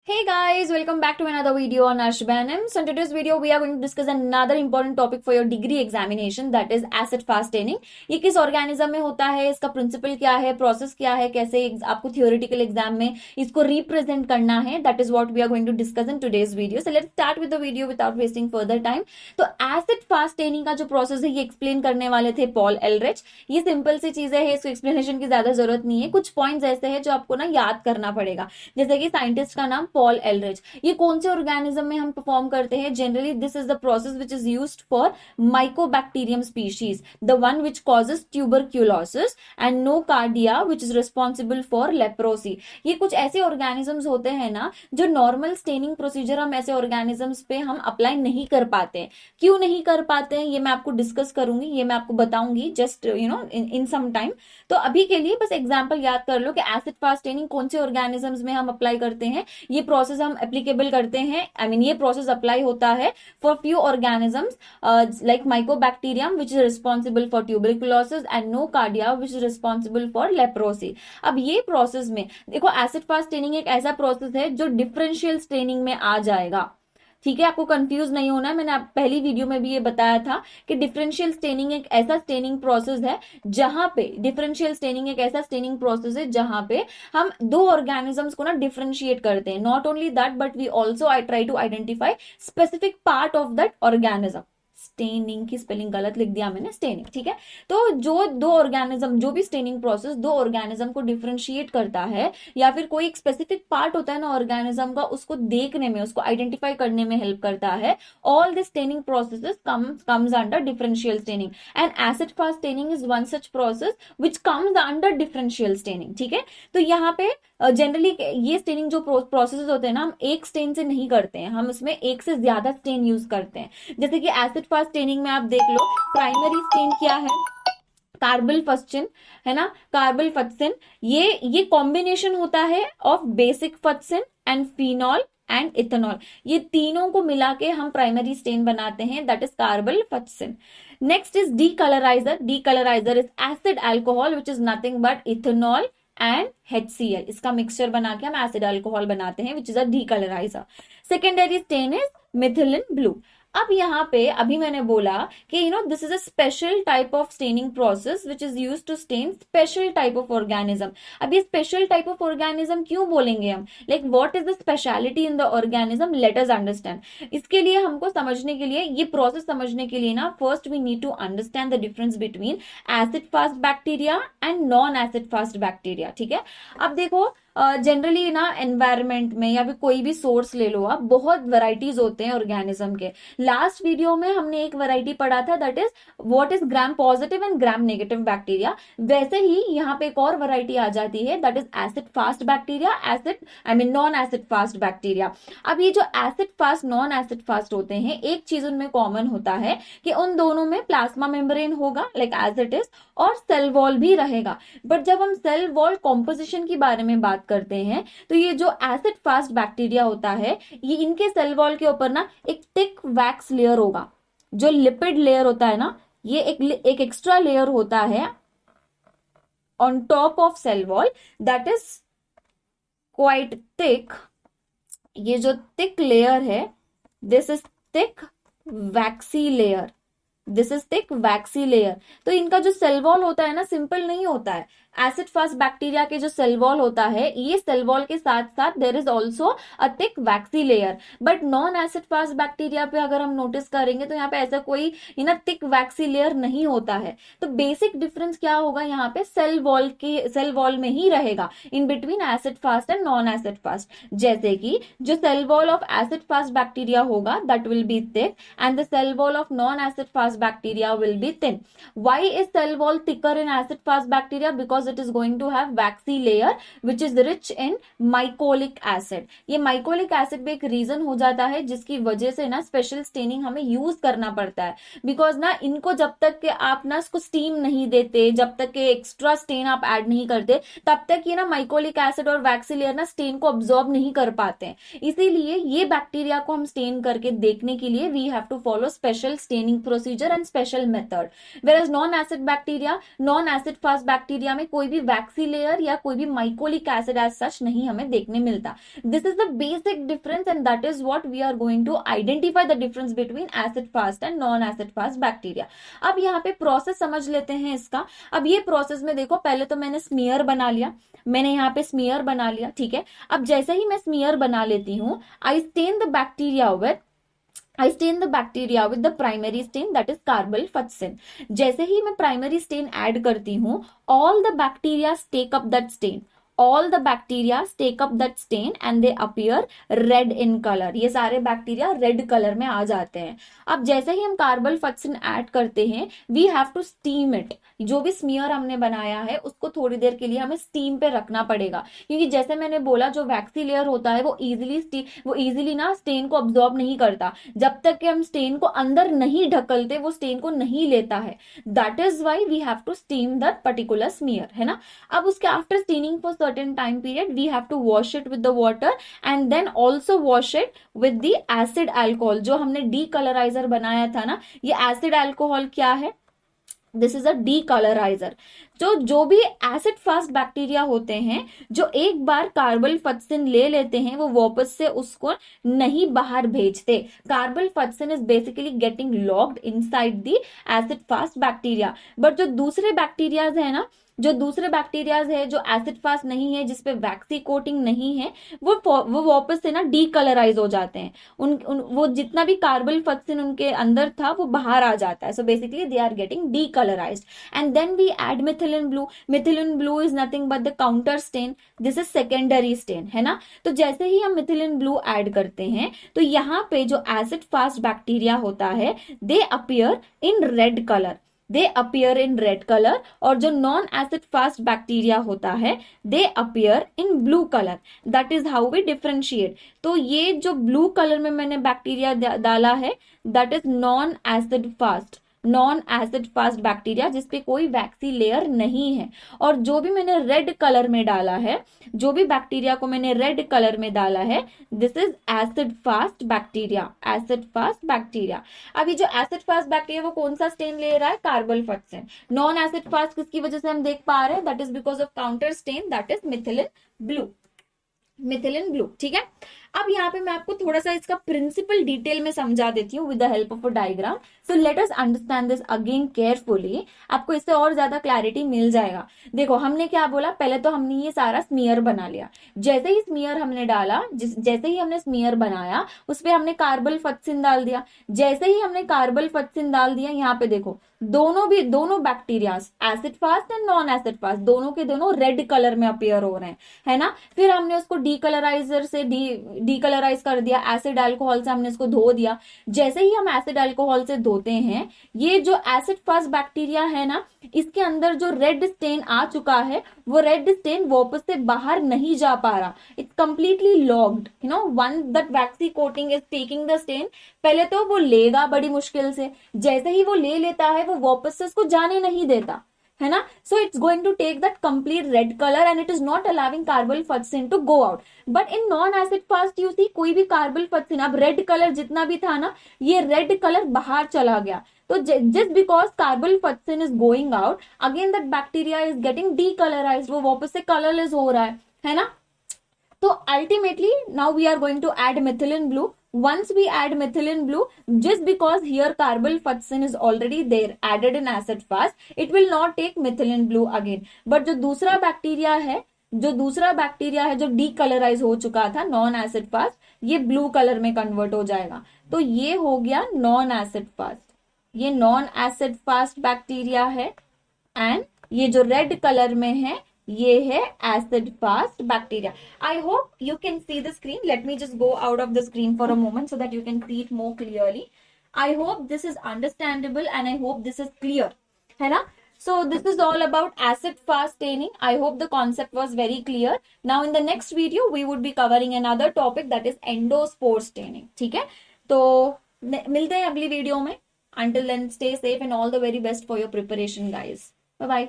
Hey guys, welcome back to another video on Ashbanam. So in today's video, we are going to discuss another important topic for your degree examination, that is acid fast staining. ये किस organism में होता है, इसका principal क्या है, process क्या है, कैसे आपको थियोरेटिकल एग्जाम में इसको रिप्रेजेंट करना है, that is what we are going to discuss in today's video. So let's start with the video without wasting further time. तो एसिड फास्ट स्टेनिंग का जो प्रोसेस है ये एक्सप्लेन करने वाले थे पॉल एलरिच. ये सिंपल सी चीजें है, इसको एक्सप्लेनेशन की ज्यादा जरूरत नहीं है. कुछ पॉइंट्स ऐसे हैं जो आपको ना याद करना पड़ेगा, जैसे कि साइंटिस्ट का नाम पॉल एलरिच. ये कौन से ऑर्गेनिज्म में हम परफॉर्म करते हैं? Generally this is the process which is used for Mycobacterium species, the one which causes tuberculosis and nocardia which is responsible for leprosy. ये कुछ ऐसे ऑर्गेनिजम्स होते हैं ना जो नॉर्मल स्टेनिंग प्रोसीजर हम ऐसे ऑर्गेनिजम्स पे हम अप्लाई नहीं कर पाते हैं. क्यों नहीं कर पाते हैं ये मैं आपको डिस्कस करूंगी, ये मैं आपको बताऊंगी जस्ट इन सम टाइम. तो अभी के लिए बस एग्जांपल याद कर लो कि एसिड फास्ट स्टेनिंग कौन से ऑर्गेनिजम्स में हम अप्लाई करते हैं. ये प्रोसेस हम एप्लीकेबल करते हैं, ये प्रोसेस अप्लाई होता है for few organisms like Mycobacterium which is responsible for tuberculosis and nocardia which is responsible for leprosy. अब ये प्रोसेस में देखो, एसिड फास्ट स्टेनिंग एक ऐसा प्रोसेस है जो डिफरेंशियल स्टेनिंग में आ जाएगा. ठीक है, आपको कंफ्यूज नहीं होना है. मैंने पहली वीडियो में भी ये बताया था कि डिफरेंशियल स्टेनिंग एक ऐसा स्टेनिंग प्रोसेस है जहां पे जहां पे हम दो ऑर्गेनिजम्स को ना डिफरेंशिएट करते हैं. Not only that but we also I try to identify specific part of that organism. Staining की स्पेलिंग गलत लिख दिया मैंने, स्टेनिंग. ठीक है, तो जो भी स्टेनिंग प्रोसेस दो ऑर्गेनिज्म को डिफरेंशिएट करता है या फिर कोई एक स्पेसिफिक पार्ट होता है ना ऑर्गेनिज्म का, उसको देखने में, उसको आइडेंटिफाई करने में हेल्प करता है. All this staining processes comes under differential staining and acid fast staining is one such process which comes under differential staining. ठीक है, तो यहाँ पे जनरली ये स्टेनिंग जो प्रोसेस होते हैं ना, हम एक स्टेन से नहीं करते हैं, हम इसमें एक से ज्यादा स्टेन यूज करते हैं. जैसे कि एसिड फास्ट स्टेनिंग में आप देख लो, प्राइमरी स्टेन क्या है? कार्बोफस्चिन है ना, कार्बोफस्चिन. ये कॉम्बिनेशन होता है of basic fuchsin and phenol and ethanol. ये तीनों को मिला के हम प्राइमरी स्टेन बनाते हैं, that is carbolfuchsin. Next is decoloriser. Decoloriser is acid alcohol which is nothing but ethanol and HCl. इसका मिक्सचर बना के हम एसिड अल्कोहल बनाते हैं which is a decoloriser. Secondary stain is methylene blue. अब यहाँ पे अभी मैंने बोला कि this is a special type of staining process which is used to stain special type of organism. अब ये स्पेशल टाइप ऑफ ऑर्गेनिज्म क्यों बोलेंगे हम? Like what is the speciality in the organism, let us understand. इसके लिए हमको समझने के लिए, ये प्रोसेस समझने के लिए ना, first we need to understand the difference between acid fast bacteria and non acid fast bacteria. ठीक है, अब देखो जनरली ना एनवायरमेंट में या फिर कोई भी सोर्स ले लो आप, बहुत वैरायटीज होते हैं ऑर्गेनिज्म के. लास्ट वीडियो में हमने एक वैरायटी पढ़ा था, that is what is gram positive and gram negative bacteria. वैसे ही यहाँ पे एक और वैरायटी आ जाती है, that is acid fast bacteria, non acid fast bacteria. अब ये जो acid fast non acid fast होते हैं, एक चीज उनमें कॉमन होता है कि उन दोनों में प्लाज्मा मेम्ब्रेन होगा लाइक एज इट इज, और सेल वॉल भी रहेगा. बट जब हम सेल वॉल कॉम्पोजिशन के बारे में बात करते हैं तो ये जो एसिड फास्ट बैक्टीरिया होता है, ये इनके सेल वॉल के ऊपर ना एक थिक वैक्स लेयर होगा. जो लिपिड लेयर होता है ना, ये एक एक्स्ट्रा लेयर होता है on top of cell wall, that is quite thick. ये जो थिक लेयर है, this is thick waxy layer. This is thick waxy layer. तो इनका जो सेल वॉल होता है ना, सिंपल नहीं होता है. एसिड फास्ट बैक्टीरिया के जो सेल वॉल होता है, ये सेल वॉल के साथ साथ there is also a thick waxy layer. But non acid fast bacteria पे अगर हम नोटिस करेंगे तो यहाँ पे ऐसा कोई थिक वैक्सी लेयर नहीं होता है. तो बेसिक डिफरेंस क्या होगा यहाँ पे? सेल वॉल में ही रहेगा in between acid fast and non acid fast. जैसे कि जो cell wall of acid fast bacteria होगा, that will be thick, and the cell wall of non acid fast bacteria will be thin. Why is cell wall thicker in acid fast bacteria? Because it is going to have waxy layer which is rich in mycolic acid. ये mycolic acid भी एक reason हो जाता है जिसकी वजह से ना स्पेशल स्टेनिंग हमें यूज करना पड़ता है. बिकॉज ना इनको जब तक के आप ना इसको स्टीम नहीं देते, जब तक के एक्स्ट्रा स्टेन आप ऐड नहीं करते, तब तक ये ना माइकोलिक एसिड और वैक्सी लेयर ना स्टेन को अब्सॉर्ब नहीं कर पाते हैं. इसीलिए ये बैक्टीरिया को हम स्टेन करके देखने के लिए we have to follow special staining procedure and special method. Whereas non acid fast bacteria में कोई भी वैक्सी लेयर या कोई भी माइकोलिक एसिड एज सच नहीं हमें देखने मिलता. This is the basic difference and that is what we are going to identify the difference between acid fast and non acid fast bacteria. अब यहाँ पे प्रोसेस समझ लेते हैं इसका. अब ये प्रोसेस में देखो, पहले तो मैंने स्मीयर बना लिया, मैंने यहाँ पे स्मीयर बना लिया, ठीक है. अब जैसे ही मैं स्मीयर बना लेती हूँ, I stain the bacteria with the primary stain that is carbamazepine. जैसे ही मैं प्राइमरी स्टेन ऐड करती हूँ, all the bacteria take up that stain. All the bacteria take up that stain and they appear red in color. ये सारे bacteria red colour में आ जाते हैं. अब जैसे ही हम कार्बोफक्सिन ऐड करते हैं, we have to steam it. जो भी स्मीयर हमने बनाया है उसको थोड़ी देर के लिए हमें स्टीम पे रखना पड़ेगा, क्योंकि जैसे मैंने बोला जो वैक्सी लेयर होता है वो इजीली ना स्टेन को अब्सॉर्ब नहीं करता. जब तक कि हम स्टेन को अंदर नहीं ढकलते वो स्टेन को नहीं लेता है. That is why we have to steam that particular smear, है ना. अब उसके after staining for certain time period we have to wash it with the water and then also wash it with the acid alcohol. जो हमने decolorizer बनाया था ना, ये acid alcohol क्या है? This is a decoloriser. जो भी एसिड फास्ट बैक्टीरिया होते हैं, जो एक बार कार्बोफक्सिन ले लेते हैं, वो वापस से उसको नहीं बाहर भेजते. Carbolfuchsin is basically getting locked inside the acid fast bacteria. But जो दूसरे बैक्टीरियाज है ना, जो एसिड फास्ट नहीं है, जिसपे वैक्सी कोटिंग नहीं है, वो वापस से ना डीकलराइज हो जाते हैं. वो जितना भी कार्बोफक्सिन उनके अंदर था वो बाहर आ जाता है. So basically they are getting decolorised. And then we add methylene blue. Methylene blue is nothing but the counter stain. This is secondary stain, है ना. तो जैसे ही हम मिथिलिन ब्लू एड करते हैं, तो यहाँ पे जो एसिड फास्ट बैक्टीरिया होता है, they appear in red colour. और जो नॉन एसिड फास्ट बैक्टीरिया होता है, they appear in blue colour. That is how we differentiate. तो ये जो ब्लू कलर में मैंने बैक्टीरिया डाला है, that is non acid fast bacteria, जिसपे कोई वैक्सी लेयर नहीं है. और जो भी मैंने रेड कलर में डाला है, जो भी बैक्टीरिया को मैंने रेड कलर में डाला है, this is acid fast bacteria. अभी जो एसिड फास्ट बैक्टीरिया वो कौन सा स्टेन ले रहा है? कार्बोफक्सिन. नॉन एसिड फास्ट किसकी वजह से हम देख पा रहे हैं? That is because of counter stand, that is methylene blue. ठीक है. अब यहाँ पे मैं आपको थोड़ा सा इसका प्रिंसिपल डिटेल में समझा देती हूँ with the help of a diagram. So let us understand this again carefully. आपको इससे और ज्यादा क्लैरिटी मिल जाएगा. देखो, हमने क्या बोला, पहले तो हमने ये सारा स्मीयर बना लिया. जैसे ही स्मीयर हमने डाला, जैसे ही हमने स्मीयर बनाया, उस पर हमने कार्बोफक्सिन डाल दिया. जैसे ही हमने कार्बोफक्सिन डाल दिया, यहाँ पे देखो दोनों bacteria acid fast and non acid fast दोनों के दोनों रेड कलर में अपीयर हो रहे हैं, है ना. फिर हमने उसको डीकलराइजर से डीकलराइज कर दिया, एसिड अल्कोहल से हमने इसको धो दिया. जैसे ही हम एसिड अल्कोहल से धोते हैं, ये जो एसिड फास्ट बैक्टीरिया है ना, इसके अंदर जो रेड स्टेन आ चुका है, वो रेड स्टेन वापस से बाहर नहीं जा पा रहा. It's completely locked. You know, one that vaccine coating is taking the stain. पहले तो वो लेगा बड़ी मुश्किल से, जैसे ही वो ले लेता है वो वापस से उसको जाने नहीं देता, है ना. So it's going to take that complete red colour and it is not allowing carbolfuchsin to go out. But in non acid fast you see, कोई भी कार्बोफक्सिन, अब रेड कलर जितना भी था ना, ये रेड कलर बाहर चला गया. तो just because carbolfuchsin is going out, again that bacteria is getting decolorised, वो वापस से कलरलेस हो रहा है ना. तो ultimately now we are going to add methylene blue. Once we add methylene blue, just because here carbolfuchsin is already there added in acid fast, it will not take methylene blue again. But जो दूसरा bacteria है जो decolourise हो चुका था non acid fast, ये blue colour में convert हो जाएगा. तो ये हो गया नॉन एसिड फास्ट. ये नॉन एसिड फास्ट बैक्टीरिया है. एंड ये जो रेड कलर में है, ये है acid fast bacteria. I hope you can see the screen. Let me just go out of the screen for a moment so that you can see it more clearly. I hope this is understandable and I hope this is clear, है ना. So this is all about acid fast staining. I hope the concept was very clear. Now in the next video we would be covering another topic, that is endospore staining. ठीक है, तो मिलते हैं अगली video में. Until then, stay safe and all the very best for your preparation, guys. Bye bye.